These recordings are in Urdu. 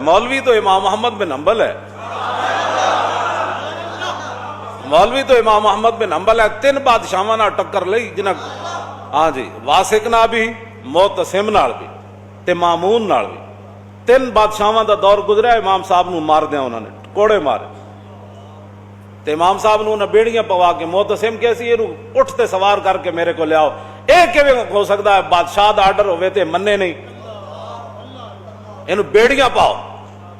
مولوی تو امام احمد بن حنبل ہے، مولوی تو امام احمد بن حنبل ہے۔ تین بادشاہاں نال ٹکر لئی جنہاں، ہاں جی، واسق نال بھی، معتصم نال بھی تے مامون نال بھی۔ تین بادشاہاں دا دور گزرا، امام صاحب نو مار دیا انہوں نے، کوڑے مارے تے امام صاحب نو انہیں بیڑیاں پوا کے، معتصم کیسی یہ اٹھ تے سوار کر کے میرے کو لے آؤ۔ اے کیویں ہو سکتا ہے بادشاہ دا آرڈر ہوئے تے منے نہیں، انہوں بیڑیاں پاؤ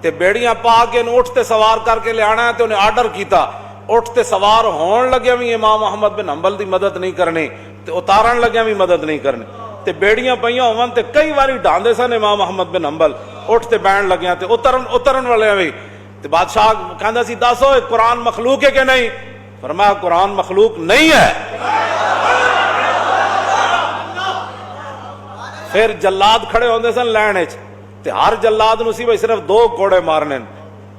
تے بیڑیاں پا کے انہوں اٹھ تے سوار کر کے لے آنا ہے تے انہیں آرڈر کیتا، اٹھ تے سوار ہون لگے بھی امام احمد بن حنبل دی مدد نہیں کرنی تے اتارن لگے بھی مدد نہیں کرنی تے بیڑیاں پئیاں ہون تے کئی واری ڈھاندے سن امام احمد بن حنبل، اٹھ تے بین لگیاں تے اترن والے بھی تے بادشاہ کہندا سی دسو قرآن مخلوق ہے کہ نہیں؟ فرمایا قرآن مخلوق نہیں ہے۔ پھر جلاد کھڑے ہوندے سن لین وچ تے ہر جلاد نو سی بھئی صرف 2 کوڑے مارنے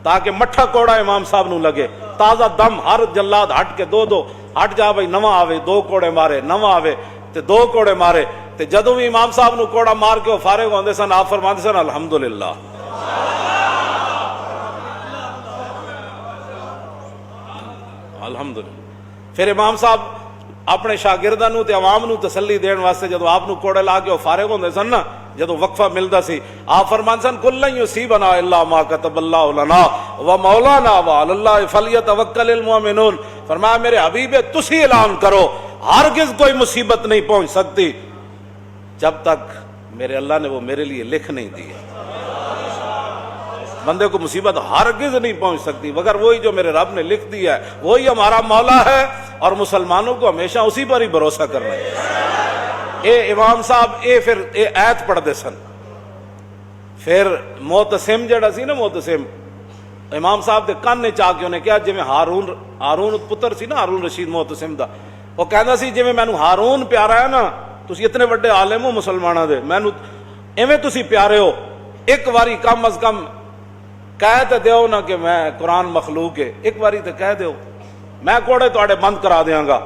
تاکہ مٹھا کوڑا امام صاحب نو لگے، تازہ دم، ہر جلاد ہٹ کے 2 ہٹ جا بھئی، نواں آوے 2 کوڑے مارے، نواں آوے تے 2 کوڑے مارے تے جدوں بھی امام صاحب نو کوڑا مار کے وہ فارغ ہوندے سن، آپ فرماندے سن الحمدللہ، الحمدللہ۔ پھر امام صاحب اپنے شاگرداں نو تے عوام نو تسلی دین واسطے جدوں آپ نو کوڑے لا کے وہ فارغ ہوندے سن نا، جدوں وقفہ ملدا سی، آپ فرماندے سن کلن یصیبنا الا ما کتب اللہ لنا ومولانا وعلی اللہ فلیتوکل المؤمنون۔ فرمایا میرے حبیب تسی اعلان کرو ہرگز کوئی مصیبت نہیں پہنچ سکتی جب تک میرے اللہ نے وہ میرے لیے لکھ نہیں دی ہے۔ بندے کو مصیبت ہرگز نہیں پہنچ سکتی مگر وہی جو میرے رب نے لکھ دیا ہے، وہی ہمارا مولا ہے، اور مسلمانوں کو ہمیشہ اسی پر ہی بھروسہ کرنا ہے۔ اے امام صاحب پھر ایت پڑھ دے سن۔ پھر معتصم جڑا سی نا، معتصم امام صاحب دے کان نے چاہ کے انہیں کیا جی میں ہارون پتر سی نا، ہارون رشید معتصم دا، وہ کہندا سی جی مینوں ہارون پیارا ہے نا، تسی اتنے بڑے عالم ہو مسلمانوں دے، مینوں ایویں تسی پیارے ہو، ایک واری کم از کم کہہ تے دیو نا کہ میں قرآن مخلوق ہے، ایک باری تے کہہ دیو، میں کوڑے تواڈے بند کرا دیاں گا۔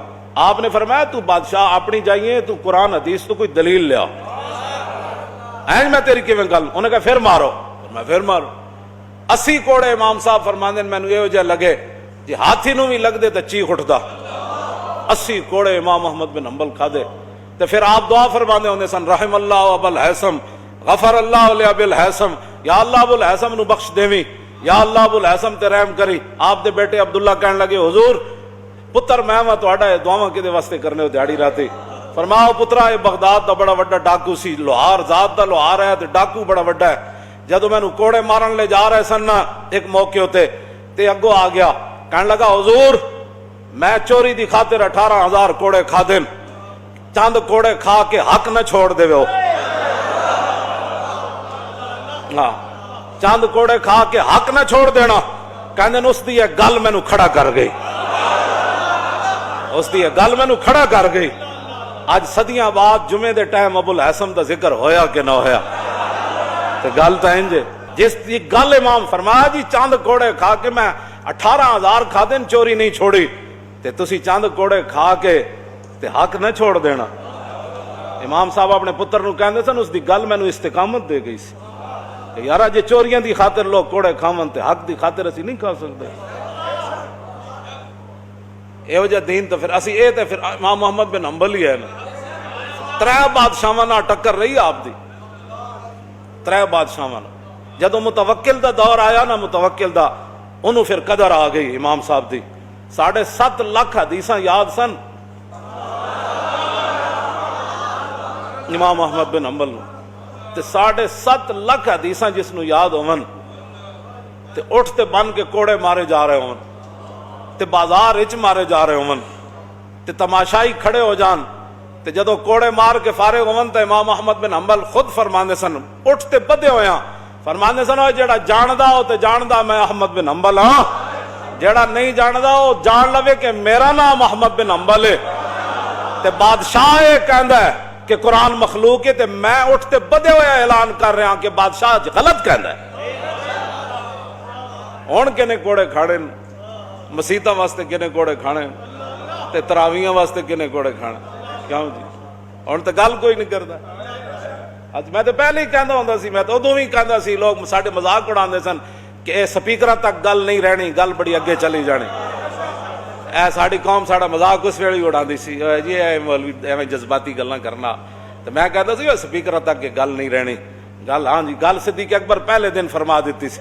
آپ نے فرمایا تو بادشاہ اپنی جائیے، تو قرآن حدیث تو کوئی دلیل لیا، این میں تیری کیویں گل؟ انہیں کہا پھر مارو، میں پھر مارو۔ 80 کوڑے امام صاحب فرماندے مینوں یہ جہ لگے جی ہاتھی نو بھی لگ دے تے چیخ اٹھدا۔ 80 کوڑے امام احمد بن حنبل کھا دے تے پھر آپ دعا فرماندے ہوندے سن رحم اللہ ابا الحیثم غفر اللہ لابی الحیثم، یا اللہ ابو الحیثم نو بخش دیویں، یا اللہ ابو الحیثم تے رحم کری۔ آپ دے بیٹے عبداللہ کہن لگے حضور پتر میں تہاڈا دعاواں کدے واسطے کرنے ہو دیہڑی راتی؟ فرماؤ پترا یہ بغداد دا بڑا وڈا ڈاکو سی، لوہار ذات دا لوہار ہے تے ڈاکو بڑا وڈا ہے۔ جدوں مینوں کوڑے مارن لے جا رہے سن نا ایک موقع تے اگوں آ گیا، کہن لگا حضور میں چوری دی خاطر 18,000 کوڑے کھا دین، چند کوڑے کھا کے حق نہ چھوڑ دے ہو۔ ہاں چند کوڑے کھا کے حق نہ چھوڑ دینا، کہندے اس دی ایک گل مینوں کھڑا کر گئی، اس دی ایک گل مینوں کھڑا کر گئی۔ اج صدیاں بعد جمعے دے ٹائم ابو الحیثم دا ذکر ہویا کہ نہ ہویا؟ تے گل تو انج جس دی گل امام فرمایا جی چند کوڑے کھا کے میں 18,000 کھا دین چوری نہیں چھوڑی، تے تسی چند کوڑے کھا کے تے حق نہ چھوڑ دینا۔ امام صاحب اپنے پتر نو کہندے سن اس دی گل مینوں استقامت دے گئی سی کہ یارا جے چوریاں دی خاطر لوگ کوڑے کھاون تے حق دی خاطر اسی نہیں کھا سکتے۔ ایو جہ دین تو پھر اسی اے تے پھر امام محمد بن حنبل ہی ہے نا۔ 3 بادشاہاں نال ٹکر رہی آپ دی، 3 بادشاہاں نال۔ جدوں متوکل دا دور آیا نا، متوکل دا انہوں پھر قدر آ گئی امام صاحب دی۔ 7.5 لاکھ حدیثاں یاد سن امام احمد بن حنبل نو، تے 7.5 لاکھ حدیثاں جس نو یاد ہون تے اٹھ تے بن کے کوڑے مارے جا رہے ہون تے بازار وچ مارے جا رہے ہون تے تماشائی کھڑے ہو جان تے جدو کوڑے مار کے فارغ ہون تے امام احمد بن حنبل خود فرماندے سن، اٹھ تے بدے ہویاں فرماندے سن او جیڑا جاندا ہو تے جاندا میں احمد بن حنبل ہاں، جیڑا نہیں جاندا او جان لوے کہ میرا نام احمد بن حنبل ہے۔ تے بادشاہ یہ کہندا ہے کہ قرآن مخلوق ہے تے میں اٹھتے بدے ہوئے اعلان کر رہا ہوں کہ بادشاہ غلط کہندا ہے۔ ہن کنے کوڑے کھاڑے مسیتاں واسطے، کنے کوڑے کھانے تے تراویحاں واسطے، کنے کوڑے کھانے، کیوں جی؟ ہن تے گل کوئی نہیں کردا۔ ਅੱਜ ਮੈਂ ਤਾਂ ਪਹਿਲੇ ਹੀ ਕਹਿੰਦਾ ਹੁੰਦਾ ਸੀ, ਮੈਂ ਤਾਂ ਉਦੋਂ ਵੀ ਕਹਿੰਦਾ ਸੀ, ਲੋਕ ਸਾਡੇ ਮਜ਼ਾਕ ਉਡਾਉਂਦੇ ਸਨ ਕਿ ਇਹ ਸਪੀਕਰਾਂ ਤੱਕ ਗੱਲ ਨਹੀਂ ਰਹਿਣੀ, ਗੱਲ ਬੜੀ ਅੱਗੇ ਚਲੀ ਜਾਣੀ। ਇਹ ਸਾਡੀ ਕੌਮ ਸਾਡਾ ਮਜ਼ਾਕ ਉਸ ਵੇਲੇ ਹੀ ਉਡਾਉਂਦੀ ਸੀ, ਜੀ ਇਹ ਮੌਲਵੀ ਐਵੇਂ ਜਜ਼ਬਾਤੀ ਗੱਲਾਂ ਕਰਨਾ। ਤੇ ਮੈਂ ਕਹਿੰਦਾ ਸੀ ਸਪੀਕਰਾਂ ਤੱਕ ਇਹ ਗੱਲ ਨਹੀਂ ਰਹਿਣੀ ਗੱਲ। ਹਾਂ ਜੀ, ਗੱਲ ਸਿੱਦੀਕ ਅਕਬਰ ਪਹਿਲੇ ਦਿਨ ਫਰਮਾ ਦਿੱਤੀ ਸੀ।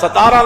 17